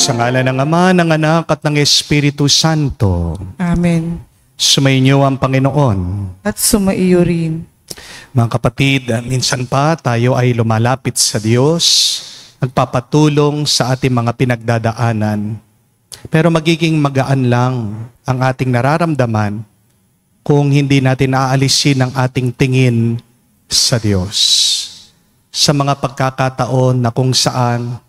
Sa ngalan ng Ama, ng Anak, at ng Espiritu Santo. Amen. Sumainyo ang Panginoon. At sumaiyo rin. Mga kapatid, minsan pa tayo ay lumalapit sa Diyos, nagpapatulong sa ating mga pinagdadaanan. Pero magiging magaan lang ang ating nararamdaman kung hindi natin aalisin ang ating tingin sa Diyos. Sa mga pagkakataon na kung saan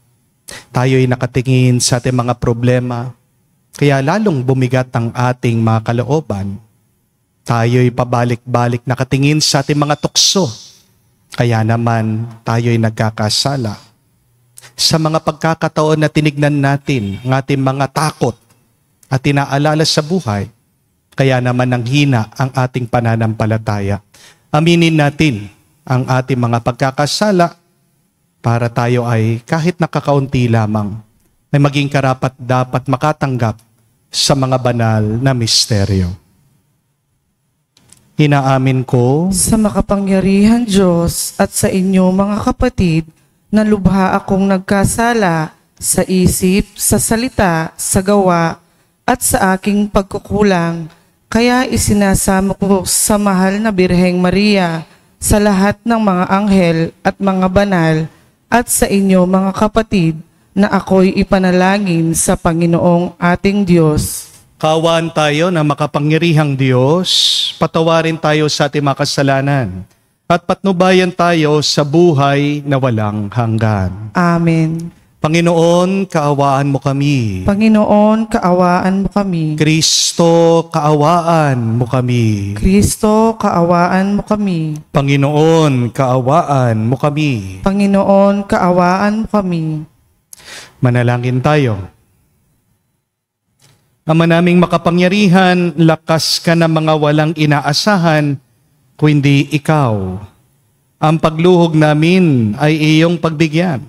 tayo'y nakatingin sa ating mga problema, kaya lalong bumigat ang ating mga kalooban. Tayo'y pabalik-balik nakatingin sa ating mga tukso, kaya naman tayo'y nagkakasala. Sa mga pagkakataon na tinignan natin ang ating mga takot at tinaalala sa buhay, kaya naman nanghina ang ating pananampalataya. Aminin natin ang ating mga pagkakasala para tayo ay kahit nakakaunti lamang ay maging karapat dapat makatanggap sa mga banal na misteryo. Inaamin ko Sa makapangyarihan Diyos at sa inyo mga kapatid, na lubha akong nagkasala sa isip, sa salita, sa gawa, at sa aking pagkukulang. Kaya isinasamo ko sa mahal na Birheng Maria, sa lahat ng mga anghel at mga banal, at sa inyo mga kapatid, na ako'y ipanalangin sa Panginoong ating Diyos. kaawaan tayo na makapangyarihang Diyos, patawarin tayo sa ating mga kasalanan, at patnubayan tayo sa buhay na walang hanggan. Amen. Panginoon, kaawaan mo kami. Panginoon, kaawaan mo kami. Kristo, kaawaan mo kami. Kristo, kaawaan mo kami. Panginoon, kaawaan mo kami. Panginoon, kaawaan mo kami. Manalangin tayo. Ama naming makapangyarihan, lakas ka na mga walang inaasahan, kundi ikaw. Ang pagluhog namin ay iyong pagbigyan,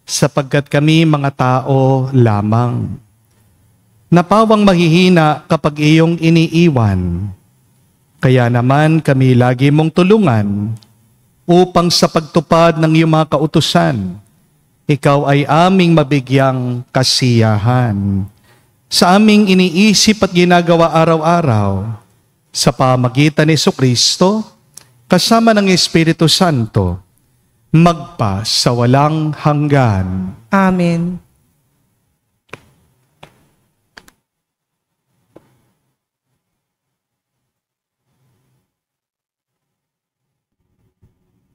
sapagkat kami mga tao lamang. Napawang mahihina kapag iyong iniiwan. Kaya naman kami lagi mong tulungan upang sa pagtupad ng iyong mga kautusan, ikaw ay aming mabigyang kasiyahan. Sa aming iniisip at ginagawa araw-araw, sa pamagitan ni Jesucristo, kasama ng Espiritu Santo, magpa sa walang hanggan. Amen.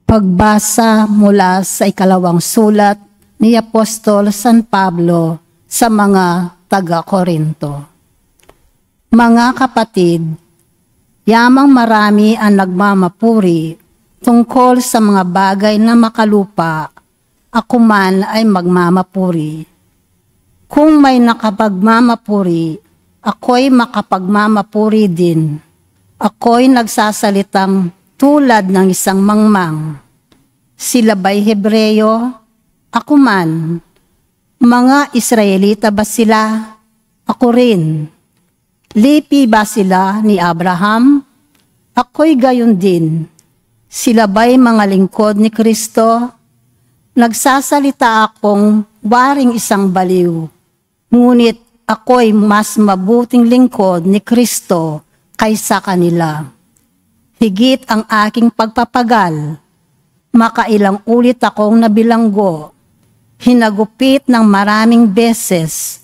Pagbasa mula sa ikalawang sulat ni Apostol San Pablo sa mga taga-Korinto. Mga kapatid, yamang marami ang nagmamapuri tungkol sa mga bagay na makalupa, ako man ay magmamapuri. Kung may nakapagmamapuri, ako'y makapagmamapuri din. Ako'y nagsasalitang tulad ng isang mangmang. Sila ba'y Hebreyo? Ako man. Mga Israelita ba sila? Ako rin. Lipi ba sila ni Abraham? Ako'y gayon din. Sila ba'y mga lingkod ni Kristo? Nagsasalita akong waring isang baliw, ngunit ako'y mas mabuting lingkod ni Kristo kaysa kanila. Higit ang aking pagpapagal, makailang ulit akong nabilanggo, hinagupit ng maraming beses,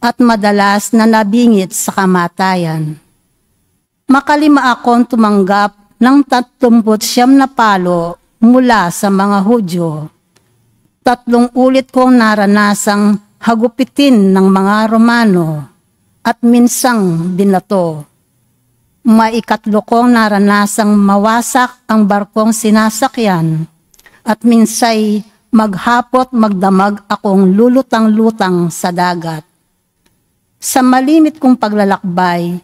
at madalas na nabingit sa kamatayan. Makalima akong tumanggap ng 39 na palo mula sa mga Hudyo. 3 ulit kong naranasang hagupitin ng mga Romano at minsang binato. May 4 kong naranasang mawasak ang barkong sinasakyan at minsay maghapot magdamag akong lulutang-lutang sa dagat. Sa malimit kong paglalakbay,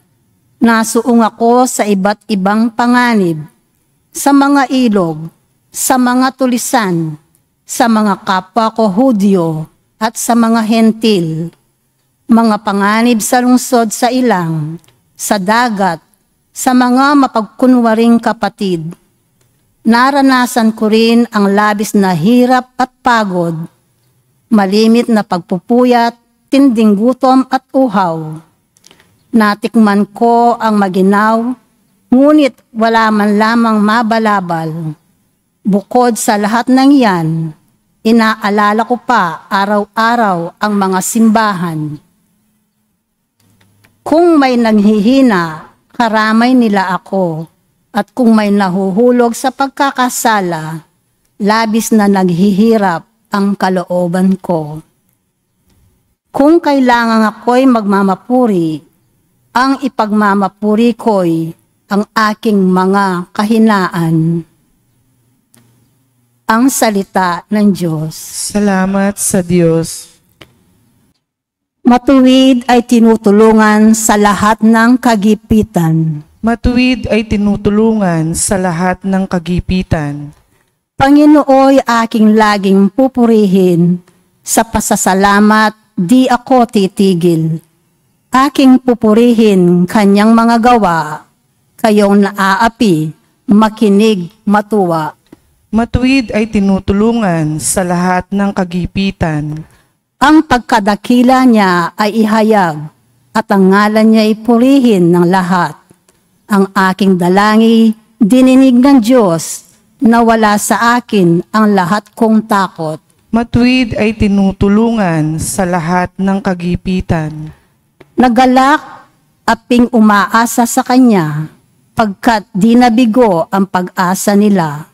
nasuong ako sa iba't ibang panganib, sa mga ilog, sa mga tulisan, sa mga kapwa ko Hudyo at sa mga hentil, mga panganib sa lungsod sa ilang, sa dagat, sa mga mapagkunwaring kapatid. Naranasan ko rin ang labis na hirap at pagod, malimit na pagpupuyat, matinding gutom at uhaw. Natikman ko ang maginaw, ngunit wala man lamang mabalabal. Bukod sa lahat ng yan, inaalala ko pa araw-araw ang mga simbahan. Kung may nanghihina, karamay nila ako, at kung may nahuhulog sa pagkakasala, labis na naghihirap ang kalooban ko. Kung kailangan ako'y magmamapuri, ang ipagmamapuri ko'y ang aking mga kahinaan. Ang salita ng Diyos. Salamat sa Diyos. Matuwid ay tinutulungan sa lahat ng kagipitan. Matuwid ay tinutulungan sa lahat ng kagipitan. Panginooy aking laging pupurihin, sa pasasalamat di ako titigil. Aking pupurihin kanyang mga gawa, kayong naaapi, makinig, matuwa. Matuwid ay tinutulungan sa lahat ng kagipitan. Ang pagkadakila niya ay ihayag, at ang ngalan niya ay purihin ng lahat. Ang aking dalangi, dininig ng Diyos, na wala sa akin ang lahat kong takot. Matuwid ay tinutulungan sa lahat ng kagipitan. Nagalak, aping umaasa sa Kanya, pagkat di nabigo ang pag-asa nila.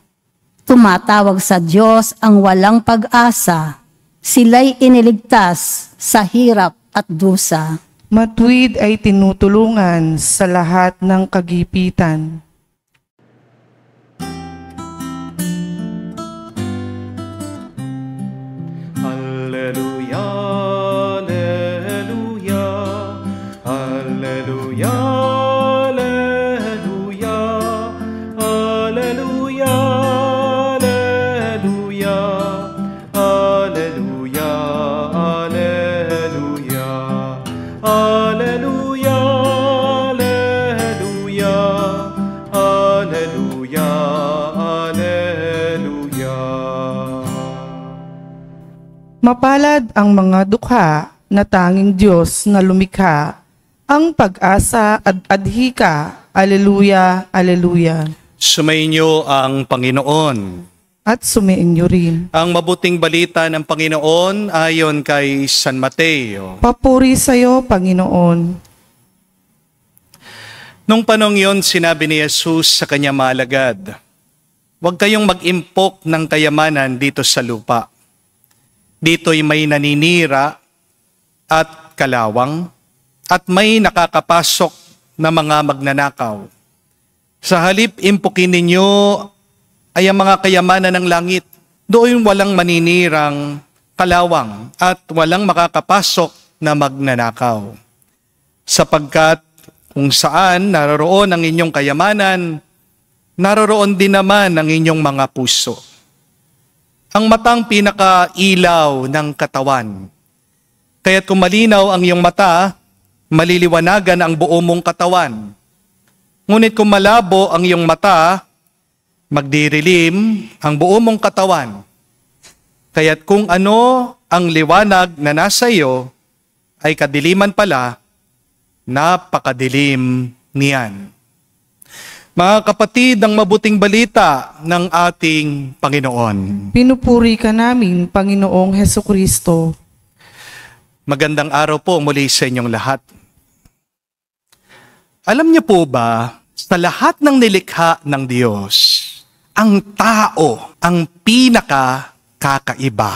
Tumatawag sa Diyos ang walang pag-asa, sila'y iniligtas sa hirap at dusa. Matuwid ay tinutulungan sa lahat ng kagipitan. Alleluia, alleluia, alleluia, alleluia, alleluia, alleluia, alleluia, alleluia, alleluia, alleluia, alleluia. Mapalad ang mga dukha na tanging Diyos na lumikha, ang pag-asa at adhika. Alleluia, alleluia. Sumainyo ang Panginoon. At sumainyo rin. Ang mabuting balita ng Panginoon ayon kay San Mateo. Papuri sa iyo, Panginoon. Nung panong yon, sinabi ni Jesus sa kanyang mga alagad, "Huwag kayong mag-impok ng kayamanan dito sa lupa. Dito'y may naninira at kalawang, at may nakakapasok na mga magnanakaw. Sa halip impukin ninyo ay ang mga kayamanan ng langit. Doon walang maninirang kalawang at walang makakapasok na magnanakaw. Sapagkat kung saan naroroon ang inyong kayamanan, naroroon din naman ang inyong mga puso. Ang matang pinakailaw ng katawan. Kaya't kung malinaw ang iyong mata, maliliwanagan ang buo mong katawan. Ngunit kung malabo ang iyong mata, magdirilim ang buo mong katawan. Kaya't kung ano ang liwanag na nasa iyo, ay kadiliman pala, napakadilim niyan." Mga kapatid, ang mabuting balita ng ating Panginoon. Pinupuri ka namin, Panginoong Hesukristo. Magandang araw po muli sa inyong lahat. Alam niyo po ba, sa lahat ng nilikha ng Diyos, ang tao ang pinaka-kakaiba.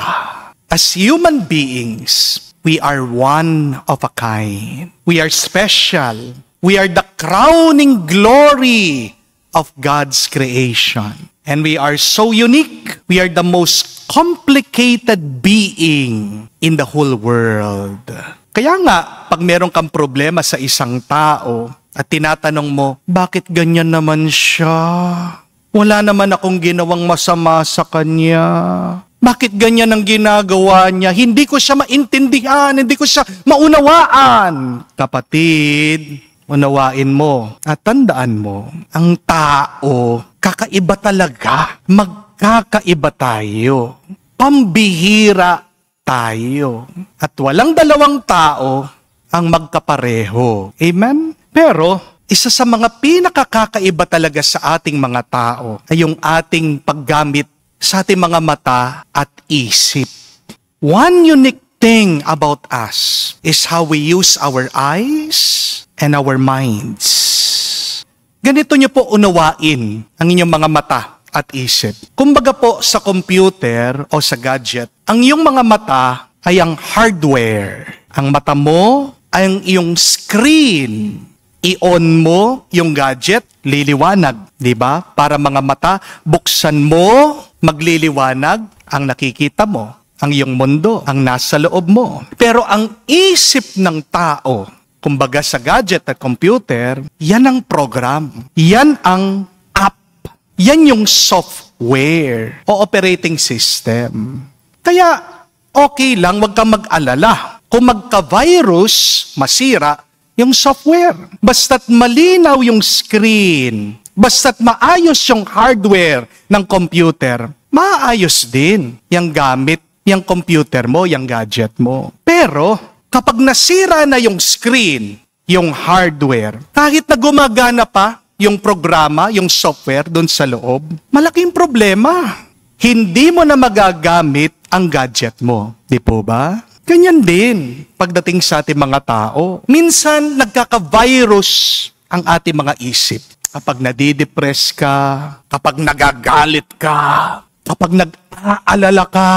As human beings, we are one of a kind. We are special. We are the crowning glory of God's creation. And we are so unique. We are the most complicated being in the whole world. Kaya nga, pag meron kang problema sa isang tao at tinatanong mo, bakit ganyan naman siya? Wala naman akong ginawang masama sa kanya. Bakit ganyan ang ginagawa niya? Hindi ko siya maintindihan, hindi ko siya maunawaan. Kapatid, unawain mo at tandaan mo, ang tao, kakaiba talaga. Magkakaiba tayo. Pambihira tayo. At walang dalawang tao ang magkapareho. Amen? Pero, isa sa mga pinakakakaiba talaga sa ating mga tao ay yung ating paggamit sa ating mga mata at isip. One unique thing about us is how we use our eyes and our minds. Ganito niyo po unawain ang inyong mga mata at isip. Kumbaga po sa computer o sa gadget, ang iyong mga mata ay ang hardware. Ang mata mo ay ang iyong screen. I-on mo yung gadget, liliwanag, di ba? Para mga mata, buksan mo, magliliwanag ang nakikita mo, ang iyong mundo, ang nasa loob mo. Pero ang isip ng tao, kumbaga sa gadget at computer, yan ang program. Yan ang app. Yan yung software o operating system. Kaya okay lang, wag kang mag-alala. Kung magka-virus, masira yung software. Basta't malinaw yung screen, basta't maayos yung hardware ng computer, maayos din yung gamit, yung computer mo, yung gadget mo. Pero, kapag nasira na yung screen, yung hardware, kahit na gumagana pa yung programa, yung software doon sa loob, malaking problema. Hindi mo na magagamit ang gadget mo. Di po ba? Ganyan din pagdating sa ating mga tao. Minsan, nagkaka-virus ang ating mga isip. Kapag nadidepress ka, kapag nagagalit ka, kapag nag-aalala ka.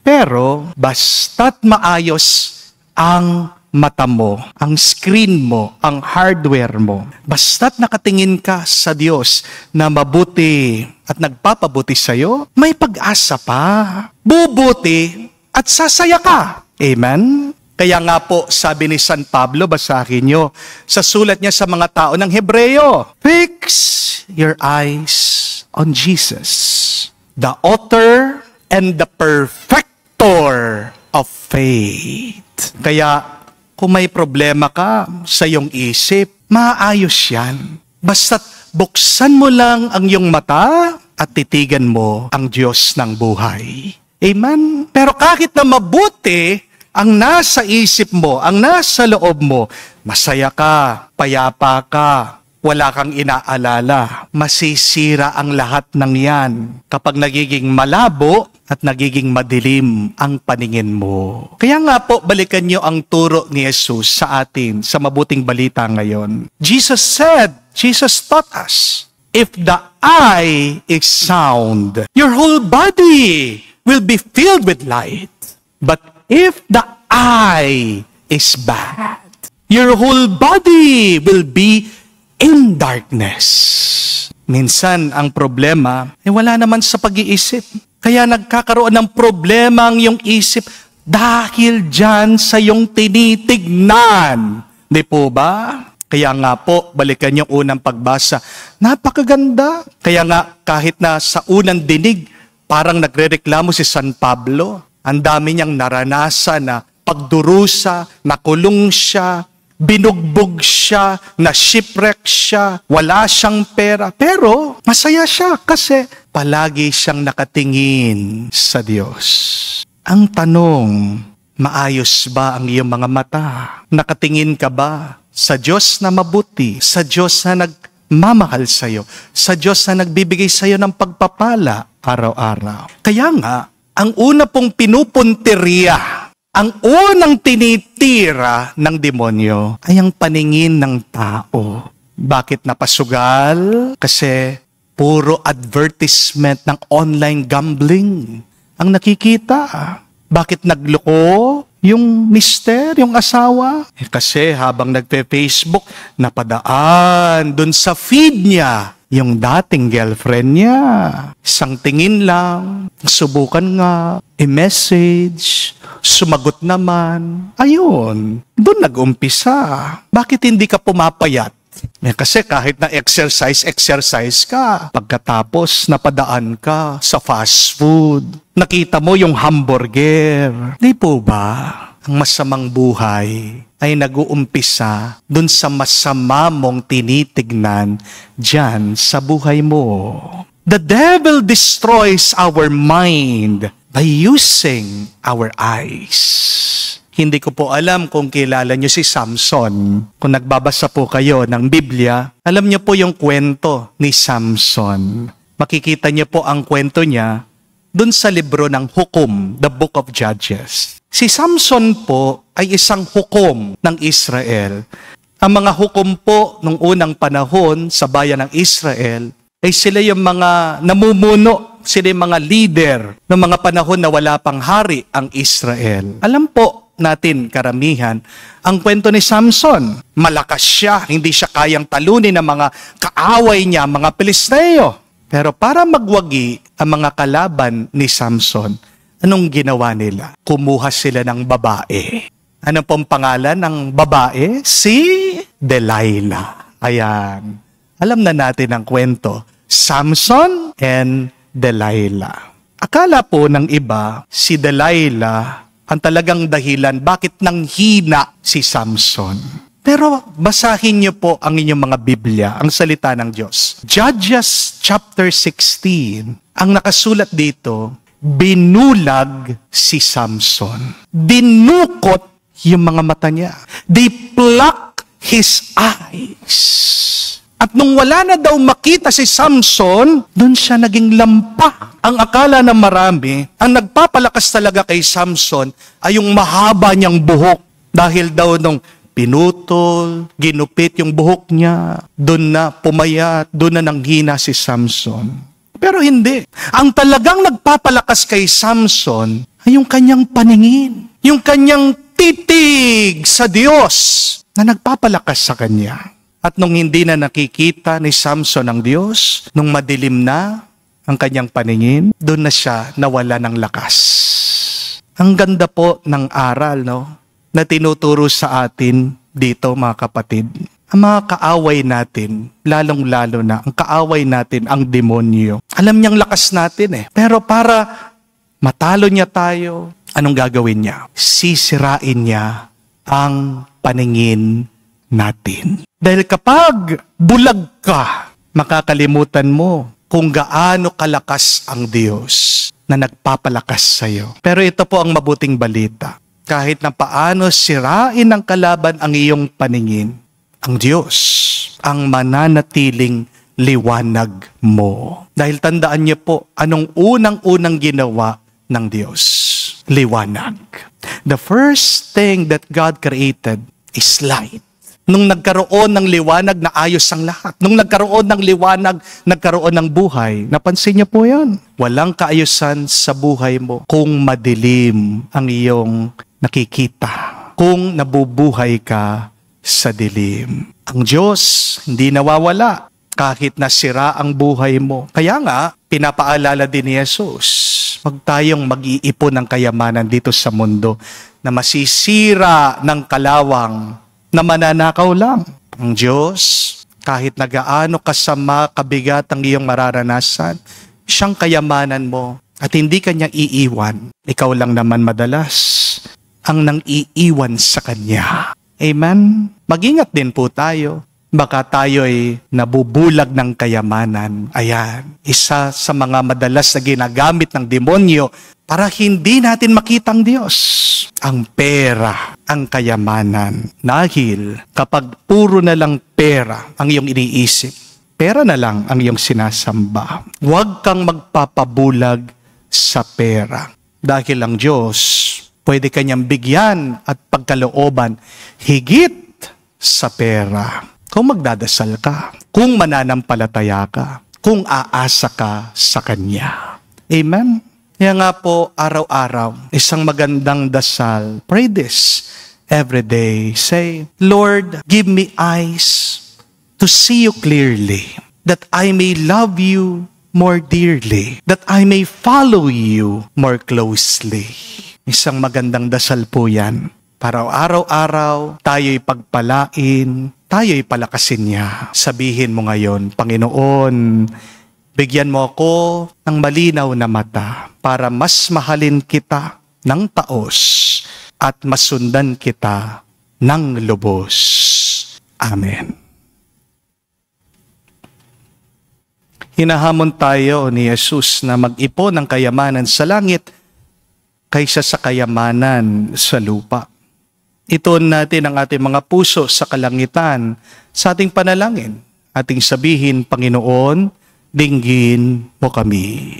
Pero, basta't maayos ang mata mo, ang screen mo, ang hardware mo, basta't nakatingin ka sa Diyos na mabuti at nagpapabuti sa'yo, may pag-asa pa. Bubuti at sasaya ka. Amen? Kaya nga po, sabi ni San Pablo, basahin nyo, sa sulat niya sa mga tao ng Hebreo, fix your eyes on Jesus, the author and the perfecter of faith. Kaya, kung may problema ka sa iyong isip, maayos yan. Basta't buksan mo lang ang iyong mata at titigan mo ang Diyos ng buhay. Amen? Pero kahit na mabuti ang nasa isip mo, ang nasa loob mo, masaya ka, payapa ka, wala kang inaalala, masisira ang lahat ng yan kapag nagiging malabo at nagiging madilim ang paningin mo. Kaya nga po, balikan niyo ang turo ni Jesus sa atin sa mabuting balita ngayon. Jesus taught us, if the eye is sound, your whole body will be filled with light. But if the eye is bad, your whole body will be in darkness. Minsan, ang problema, wala naman sa pag-iisip. Kaya nagkakaroon ng problema ang iyong isip dahil dyan sa iyong tinitignan. Di po ba? Kaya nga po, balikan yung unang pagbasa. Napakaganda. Kaya nga, kahit na sa unang dinig, parang nagrereklamo si San Pablo. Ang dami niyang naranasan na pagdurusa, nakulong siya, binugbog siya, na-shipwreck siya, wala siyang pera. Pero masaya siya kasi palagi siyang nakatingin sa Diyos. Ang tanong, maayos ba ang iyong mga mata? Nakatingin ka ba sa Diyos na mabuti, sa Diyos na nagmamahal sa iyo, sa Diyos na nagbibigay sa iyo ng pagpapala araw-araw? Kaya nga, ang una pong pinupunteriya, ang unang tinitira ng demonyo ay ang paningin ng tao. Bakit napasugal? Kasi puro advertisement ng online gambling ang nakikita. Bakit nagloko yung mister, yung asawa? Kasi habang nagpe-Facebook, napadaan dun sa feed niya yung dating girlfriend niya. Isang tingin lang, subukan nga, i-message, sumagot naman. Ayun, doon nag-umpisa. Bakit hindi ka pumapayat? Kasi kahit na exercise ka. Pagkatapos, napadaan ka sa fast food. Nakita mo yung hamburger. Di po ba? Ang masamang buhay ay nag-uumpisa dun sa masama mong tinitignan dyan sa buhay mo. The devil destroys our mind by using our eyes. Hindi ko po alam kung kilala niyo si Samson. Kung nagbabasa po kayo ng Biblia, alam niyo po yung kwento ni Samson. Makikita niyo po ang kwento niya dun sa libro ng Hukom, the Book of Judges. Si Samson po ay isang hukom ng Israel. Ang mga hukom po nung unang panahon sa bayan ng Israel ay sila yung mga namumuno, sila yung mga leader ng mga panahon na wala pang hari ang Israel. Alam po natin karamihan ang kwento ni Samson. Malakas siya, hindi siya kayang talunin ng mga kaaway niya, mga Pilisteo. Pero para magwagi ang mga kalaban ni Samson, anong ginawa nila? Kumuha sila ng babae. Ano pong pangalan ng babae? Si Delilah. Ayan. Alam na natin ang kwento. Samson and Delilah. Akala po ng iba, si Delilah ang talagang dahilan bakit nanghina si Samson. Pero basahin niyo po ang inyong mga Biblia, ang salita ng Diyos. Judges chapter 16, ang nakasulat dito, binulag si Samson. Dinukot yung mga mata niya. They plucked his eyes. At nung wala na daw makita si Samson, doon siya naging lampa. Ang akala ng marami, ang nagpapalakas talaga kay Samson ay yung mahaba niyang buhok. Dahil daw nung pinutol, ginupit yung buhok niya, doon na pumayat, doon na nanghina si Samson. Pero hindi. Ang talagang nagpapalakas kay Samson ay yung kanyang paningin, yung kanyang titig sa Diyos na nagpapalakas sa kanya. At nung hindi na nakikita ni Samson ang Diyos, nung madilim na ang kanyang paningin, doon na siya nawala ng lakas. Ang ganda po ng aral, no? Na tinuturo sa atin dito, mga kapatid. Ang mga kaaway natin, lalong-lalo na, ang kaaway natin, ang demonyo. Alam niyang lakas natin eh. Pero para matalo niya tayo, anong gagawin niya? Sisirain niya ang paningin natin. Dahil kapag bulag ka, makakalimutan mo kung gaano kalakas ang Diyos na nagpapalakas sa iyo. Pero ito po ang mabuting balita. Kahit na paano sirain ng kalaban ang iyong paningin, ang Diyos ang mananatiling liwanag mo. Dahil tandaan niyo po, anong unang-unang ginawa ng Diyos? Liwanag. The first thing that God created is light. Nung nagkaroon ng liwanag, naayos ang lahat. Nung nagkaroon ng liwanag, nagkaroon ng buhay. Napansin niyo po yan. Walang kaayusan sa buhay mo kung madilim ang iyong nakikita. Kung nabubuhay ka sa dilim. Ang Diyos hindi nawawala kahit nasira ang buhay mo. Kaya nga, pinapaalala din ni Jesus, huwag tayong mag-iipon ng kayamanan dito sa mundo na masisira ng kalawang na mananakaw lang. Ang Diyos, kahit nagaano kasama, kabigat ang iyong mararanasan, siyang kayamanan mo at hindi kanya iiwan. Ikaw lang naman madalas ang nang iiwan sa kanya. Amen? Mag-ingat din po tayo. Baka tayo'y nabubulag ng kayamanan. Ayan, isa sa mga madalas na ginagamit ng demonyo para hindi natin makita ang Diyos. Ang pera, ang kayamanan. Dahil kapag puro na lang pera ang iyong iniisip, pera na lang ang iyong sinasamba. Huwag kang magpapabulag sa pera. Dahil ang Diyos, pwede kanyang bigyan at pagkalooban higit sa pera. Kung magdadasal ka, kung mananampalataya ka, kung aasa ka sa Kanya. Amen? Kaya nga po, araw-araw, isang magandang dasal. Pray this every day. Say, Lord, give me eyes to see you clearly, that I may love you more dearly, that I may follow you more closely. Isang magandang dasal po yan. Para araw-araw, tayo'y pagpalain, tayo'y palakasin niya. Sabihin mo ngayon, Panginoon, bigyan mo ako ng malinaw na mata para mas mahalin kita ng taos at masundan kita ng lubos. Amen. Hinahamon tayo ni Jesus na mag-ipon ng kayamanan sa langit kaysa sa kayamanan sa lupa. Ituon natin ang ating mga puso sa kalangitan sa ating panalangin. Ating sabihin, Panginoon, dinggin mo kami.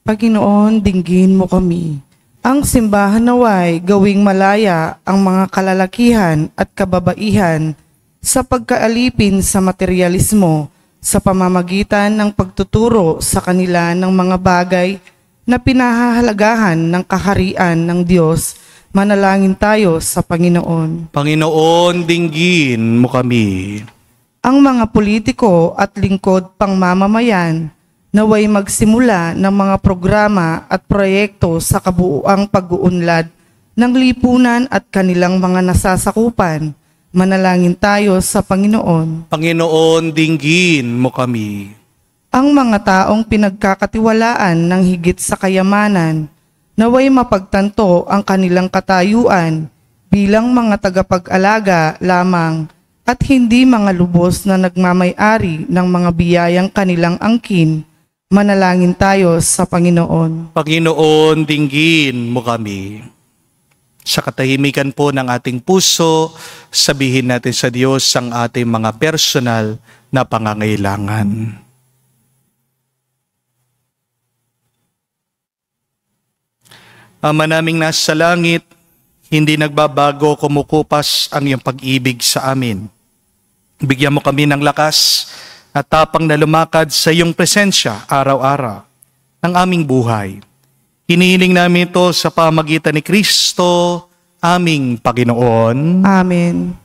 Panginoon, dinggin mo kami. Ang simbahan naway gawing malaya ang mga kalalakihan at kababaihan sa pagkaalipin sa materialismo sa pamamagitan ng pagtuturo sa kanila ng mga bagay na pinahahalagahan ng kaharian ng Diyos. Manalangin tayo sa Panginoon. Panginoon, dinggin mo kami. Ang mga politiko at lingkod pangmamamayan naway magsimula ng mga programa at proyekto sa kabuuang pag-uunlad ng lipunan at kanilang mga nasasakupan. Manalangin tayo sa Panginoon. Panginoon, dinggin mo kami. Ang mga taong pinagkakatiwalaan ng higit sa kayamanan, naway mapagtanto ang kanilang katayuan bilang mga tagapag-alaga lamang at hindi mga lubos na nagmamay-ari ng mga biyayang kanilang angkin. Manalangin tayo sa Panginoon. Panginoon, dinggin mo kami. Sa katahimikan po ng ating puso, sabihin natin sa Diyos ang ating mga personal na pangangailangan. Ama naming nasa langit, hindi nagbabago, kumukupas ang iyong pag-ibig sa amin. Bigyan mo kami ng lakas at tapang na lumakad sa iyong presensya araw-araw ng aming buhay. Hinihiling namin ito sa pamagitan ni Kristo, aming Panginoon. Amen.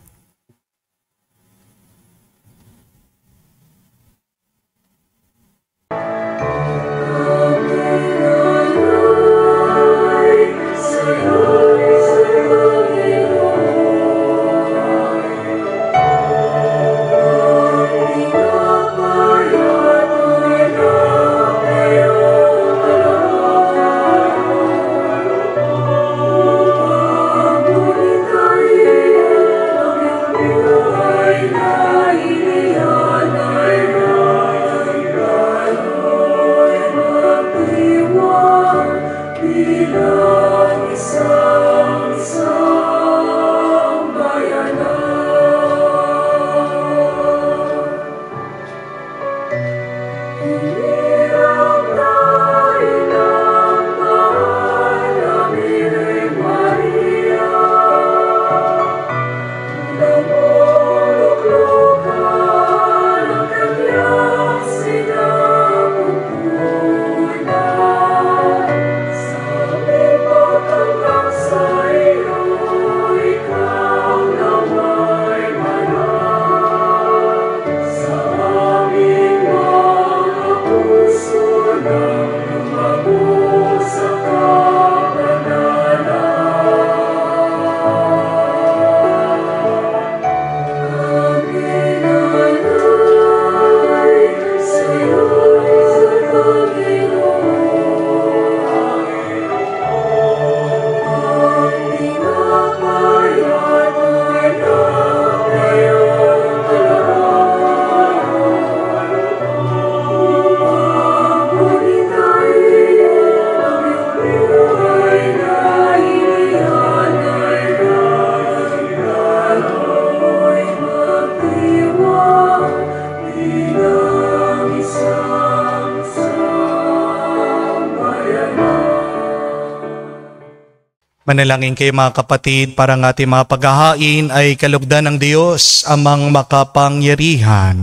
Manalangin kayo mga kapatid para ang ating mga paghahain ay kalugdan ng Diyos amang makapangyarihan.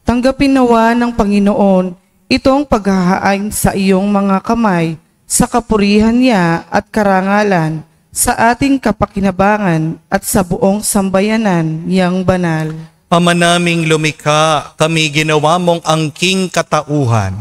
Tanggapin nawa ng Panginoon itong paghahain sa iyong mga kamay sa kapurihan niya at karangalan sa ating kapakinabangan at sa buong sambayanan niyang banal. Ama naming lumikha, kami ginawa mong angking katauhan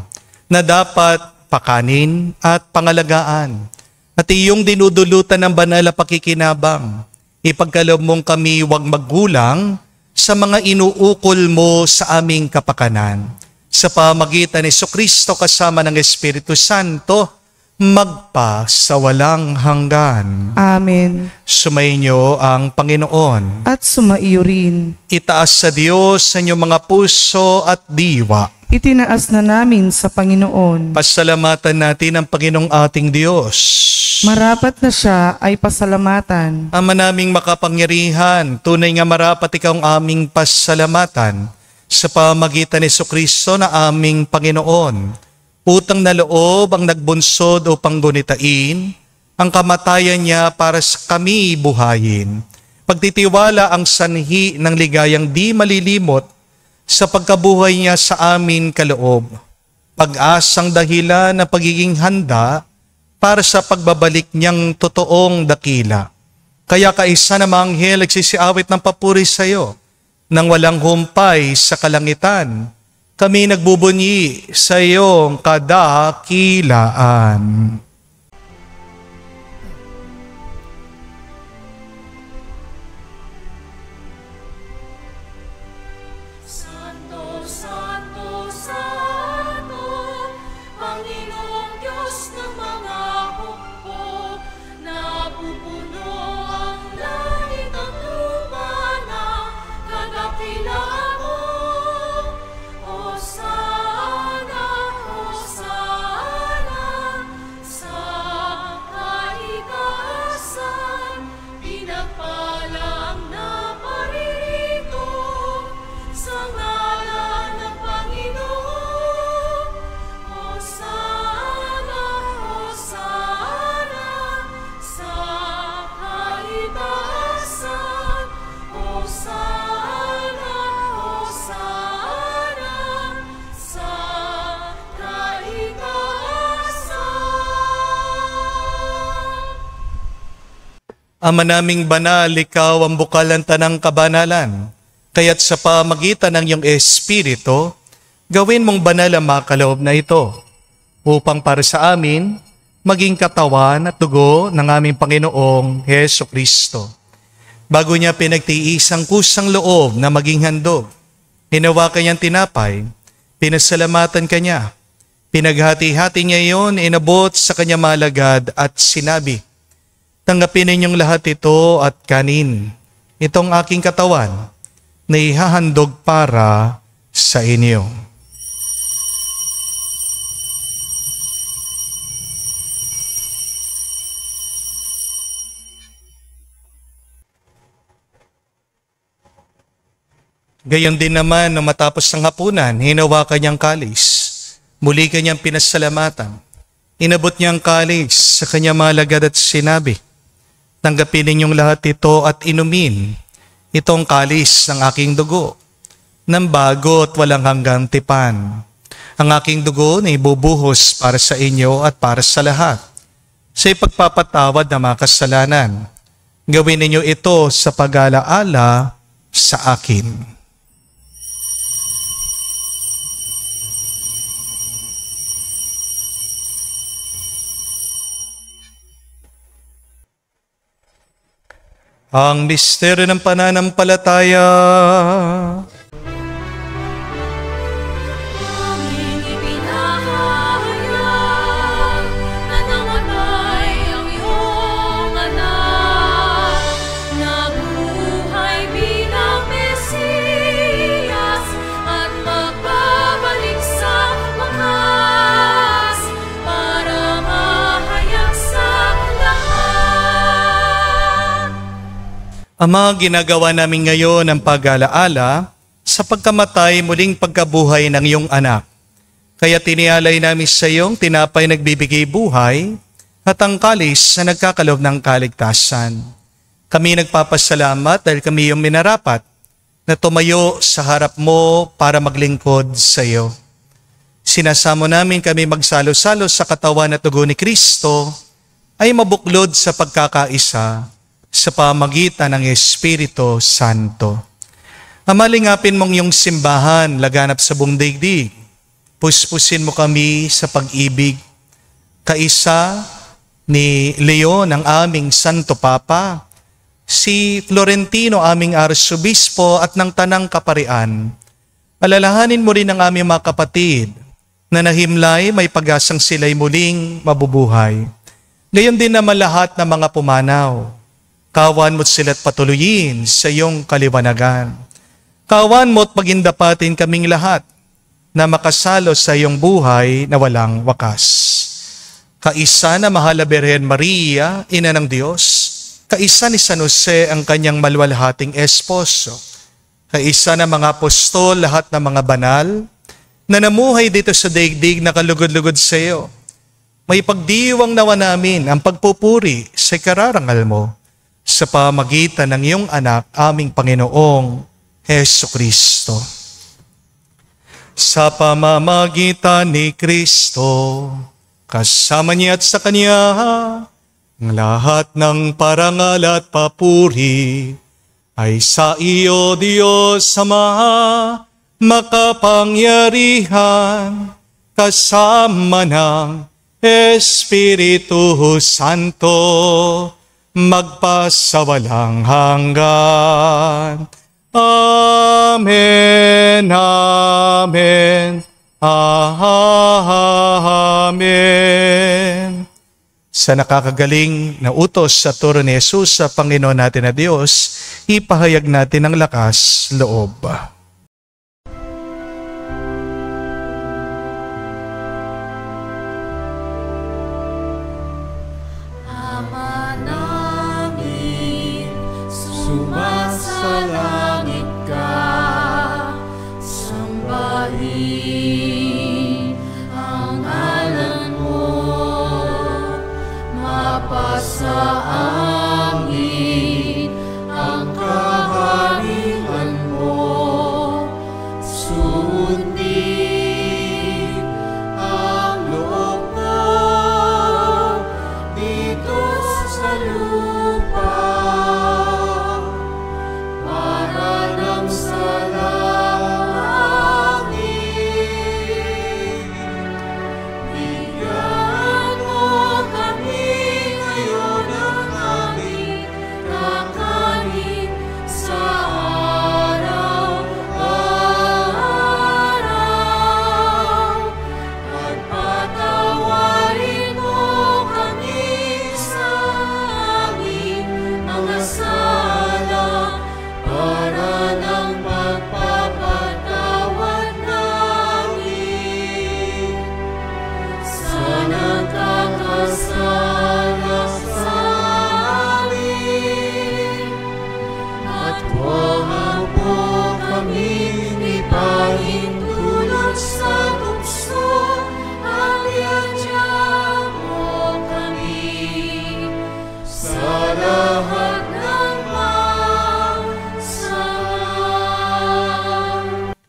na dapat pakanin at pangalagaan. At iyong dinudulutan ng banal na pakikinabang. Ipagkaloob mong kami huwag maggulang sa mga inuukol mo sa aming kapakanan. Sa pamagitan ni Jesucristo kasama ng Espiritu Santo, magpa sa walang hanggan. Amen. Sumainyo ang Panginoon. At sumaiyo rin. Itaas sa Diyos sa inyong mga puso at diwa. Itinaas na namin sa Panginoon. Pasalamatan natin ang Panginoong ating Diyos. Marapat na siya ay pasalamatan. Ama naming makapangyarihan, tunay nga marapat ikaw ang aming pasalamatan sa pamagitan ni Jesucristo na aming Panginoon. Utang na loob ang nagbunsod upang gunitain ang kamatayan niya para sa kami buhayin. Pagtitiwala ang sanhi ng ligayang di malilimot sa pagkabuhay niya sa amin kaloob. Pag-asang dahilan na pagiging handa para sa pagbabalik niyang totoong dakila. Kaya kaisa na mga anghel nagsisiawit ng papuri sa iyo nang walang humpay sa kalangitan. Kami nagbubunyi sa iyong kadakilaan. Santo, Santo, Santo, Panginoong Diyos ng mga hukbo, napupuno ang langit at lupa ng kadakilaan mo. Hosana, Hosana, sa kaitaasan, pinagpala ang naparirito sa ngalan ng Panginoon. Hosana, Hosana, sa kaitaasan. Hosana, Hosana, sa kaitaasan. Ama naming banal, ikaw ang bukalan tanang kabanalan. Kaya't sa pamagitan ng iyong Espiritu, gawin mong banal ang mga kaloob na ito, upang para sa amin, maging katawan at dugo ng aming Panginoong Heso Kristo. Bago niya pinagtiis ang kusang loob na maging handog, hinawakan niyang tinapay, pinasalamatan kanya, pinaghati-hati niya iyon, inabot sa kanya malagad at sinabi, "Tanggapin ninyong lahat ito at kanin. Itong aking katawan na ihahandog para sa inyo." Gayon din naman nang matapos ng hapunan, hinawakan niyang kalis. Muli kanyang pinasalamatan. Inabot niya ang kalis sa kanya malagad at sinabi, "Tanggapin ninyong lahat ito at inumin. Itong kalis ng aking dugo, ng bago at walang hanggang tipan. Ang aking dugo na ibubuhos para sa inyo at para sa lahat, sa ipagpapatawad ng mga kasalanan. Gawin ninyo ito sa pag-alaala sa akin." Ang misteryo ng pananampalataya. Aming ipinahayag na namatay ang iyong anak, nabuhay bilang Mesiyas at magbabalik sa wakas para mahayag sa lahat. Ama, ginagawa namin ngayon ang pag-alaala sa pagkamatay muling pagkabuhay ng iyong anak. Kaya tinialay namin sa iyong tinapay nagbibigay buhay at ang kalis na nagkakalob ng kaligtasan. Kami nagpapasalamat dahil kami yung minarapat na tumayo sa harap mo para maglingkod sa iyo. Sinasamo namin kami magsalo-salo sa katawan at dugo ni Kristo ay mabuklod sa pagkakaisa sa pamagitan ng Espiritu Santo. Amalingapin mong iyong simbahan laganap sa buong daigdig. Puspusin mo kami sa pag-ibig. Kaisa ni Leon ang aming Santo Papa, si Florentino aming Arsobispo at ng Tanang Kaparian. Alalahanin mo rin ang aming mga kapatid na nahimlay may pag-asang sila'y muling mabubuhay. Gayon din naman lahat ng mga pumanaw. Kawan mo't sila't patuloyin sa iyong kaliwanagan. Kawan mo't pagindapatin kaming lahat na makasalo sa iyong buhay na walang wakas. kaisa na mahal na Birhen Maria, Ina ng Diyos, kaisa ni San Jose ang kanyang maluwalhating esposo, kaisa na mga apostol, lahat ng mga banal, na namuhay dito sa daigdig na kalugod-lugod sa iyo. May pagdiwang nawa namin ang pagpupuri sa kararangal mo sa pamagitan ng iyong anak, aming Panginoong Hesu Kristo. Sa pamamagitan ni Kristo, kasama niya at sa Kanya, ang lahat ng parangal at papuri ay sa iyo, Diyos Ama, makapangyarihan, kasama ng Espiritu Santo, magpasawalang hanggan. Amen, amen, amen. Sa nakakagaling na utos sa turo ni Jesus sa Panginoon natin na Diyos, ipahayag natin ang lakas loob. Ama namin, sumasalangit ka, sambahin ang ngalan mo, mapasa amin ang kaharian mo, sundin ang loob mo dito sa lupa, para nang sa langit. Bigyan mo kami ngayon ng aming kakanin sa araw-araw, at patawarin mo kami sa aming mga sala, para ng pagpapatawad namin sa nagkakasala sa amin. At huwag mo kaming ipahintulot sa tukso, at iadya mo kami sa lahat ng masama.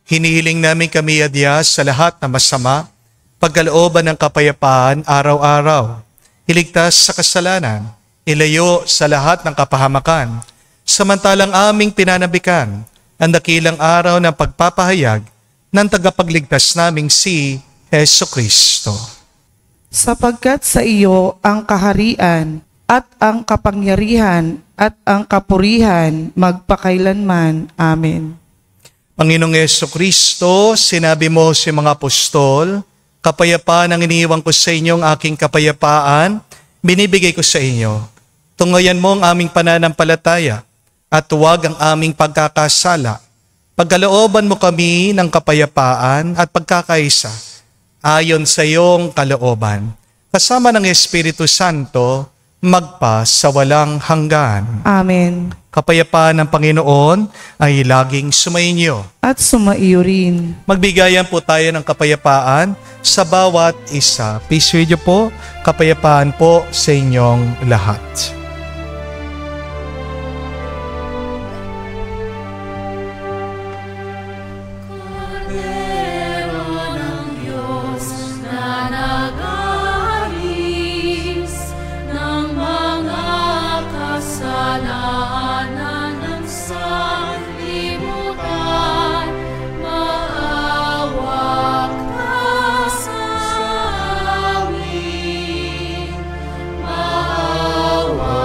Hinihiling namin kami adya sa lahat na masama, pagkalooban ng kapayapaan araw-araw, iligtas sa kasalanan, ilayo sa lahat ng kapahamakan, samantalang aming pinanabikan ang dakilang araw ng pagpapahayag ng tagapagligtas naming si Hesu Kristo. Sapagkat sa iyo ang kaharian at ang kapangyarihan at ang kapurihan magpakailanman. Amen. Panginoong Hesu Kristo, sinabi mo sa mga apostol, kapayapaan ang iniiwan ko sa inyo, ang aking kapayapaan, binibigay ko sa inyo. Tungayan mo ang aming pananampalataya at huwag ang aming pagkakasala. Pagkalooban mo kami ng kapayapaan at pagkakaisa ayon sa iyong kalooban. Kasama ng Espiritu Santo, magpa sa walang hanggan. Amen. Kapayapaan ng Panginoon ay laging sumainyo. At sumaiyo rin. Magbigayan po tayo ng kapayapaan sa bawat isa. Peace with you po, kapayapaan po sa inyong lahat. Kordero ng Diyos na nag-aalis ng mga kasalanan ng sanlibutan, maawa ka sa amin, maawa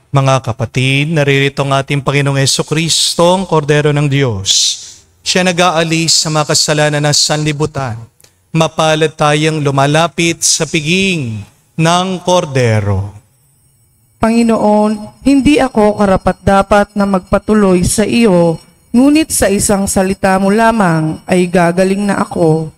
Mga kapatid, naririto ang ating Panginoong Jesucristo, ang Kordero ng Diyos. Siya nag-aalis sa mga kasalanan ng sanlibutan. Mapalad tayong lumalapit sa piging ng Kordero. Panginoon, hindi ako karapat-dapat na magpatuloy sa iyo, ngunit sa isang salita mo lamang ay gagaling na ako.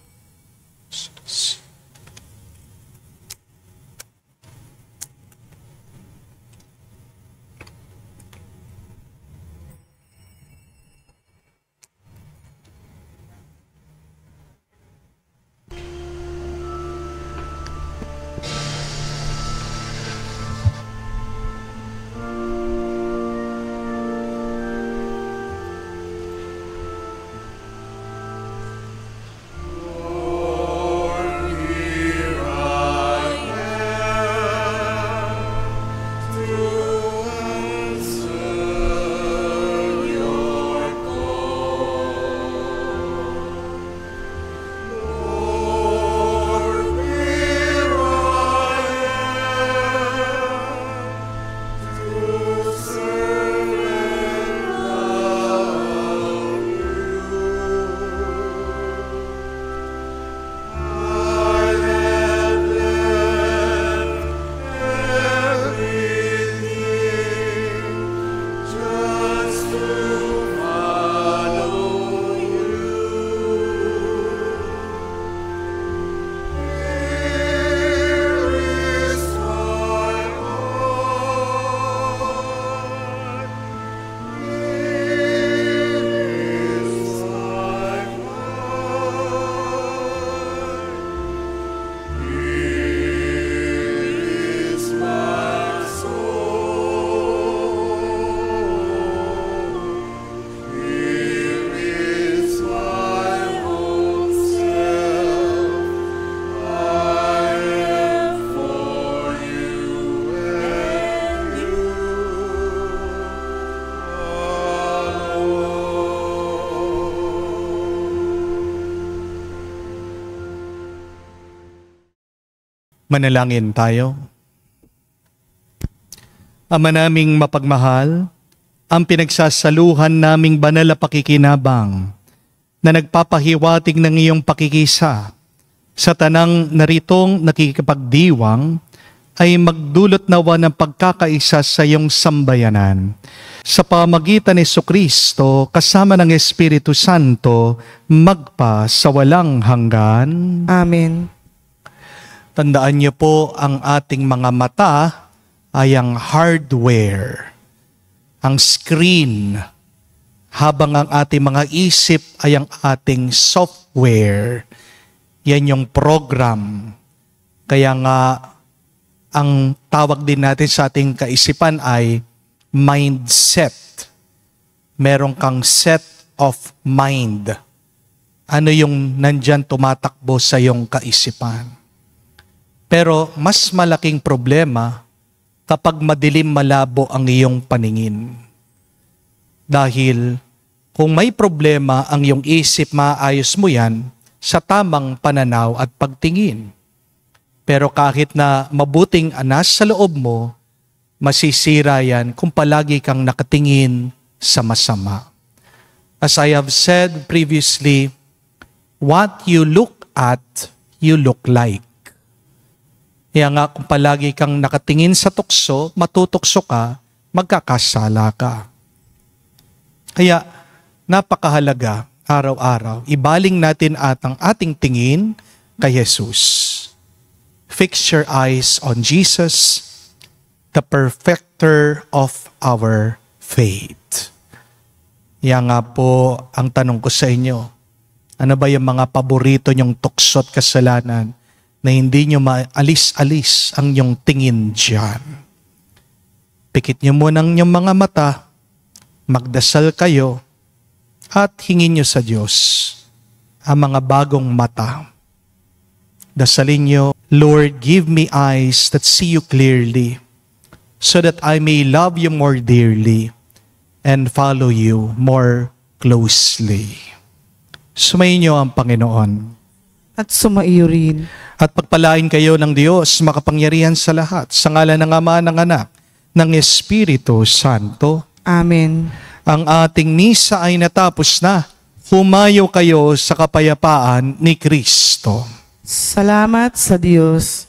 Manalangin tayo. Ama naming mapagmahal, ang pinagsasaluhan naming banal na pakikinabang na nagpapahiwatig ng iyong pakikisa sa tanang naritong nakikipagdiwang ay magdulot nawa ng pagkakaisa sa iyong sambayanan. Sa pamagitan ni Jesucristo kasama ng Espiritu Santo magpa sa walang hanggan. Amen. Tandaan niyo po, ang ating mga mata ay ang hardware, ang screen, habang ang ating mga isip ay ang ating software. Yan yung program. Kaya nga, ang tawag din natin sa ating kaisipan ay mindset. Meron kang set of mind. Ano yung nandyan tumatakbo sa iyong kaisipan? Pero mas malaking problema kapag madilim malabo ang iyong paningin. Dahil kung may problema ang iyong isip, maayos mo yan sa tamang pananaw at pagtingin. Pero kahit na mabuting anas sa loob mo, masisira yan kung palagi kang nakatingin sa masama. As I have said previously, what you look at, you look like. Kaya nga kung palagi kang nakatingin sa tukso, matutokso ka, magkakasala ka. Kaya napakahalaga araw-araw, ibaling natin ang ating tingin kay Jesus. Fix your eyes on Jesus, the perfecter of our faith. Kaya nga po ang tanong ko sa inyo, ano ba yung mga paborito nyong tukso at kasalanan na hindi nyo maalis-alis ang inyong tingin dyan? Pikit nyo muna ang inyong mga mata, magdasal kayo, at hingin nyo sa Diyos ang mga bagong mata. Dasalin nyo, Lord, give me eyes that see you clearly, so that I may love you more dearly and follow you more closely. Sumayin nyo ang Panginoon. At sumaiyo rin. At pagpalain kayo ng Diyos, makapangyarihan sa lahat, sa ngalan ng Ama, ng Anak, ng Espiritu Santo. Amen. Ang ating misa ay natapos na. Humayo kayo sa kapayapaan ni Kristo. Salamat sa Diyos.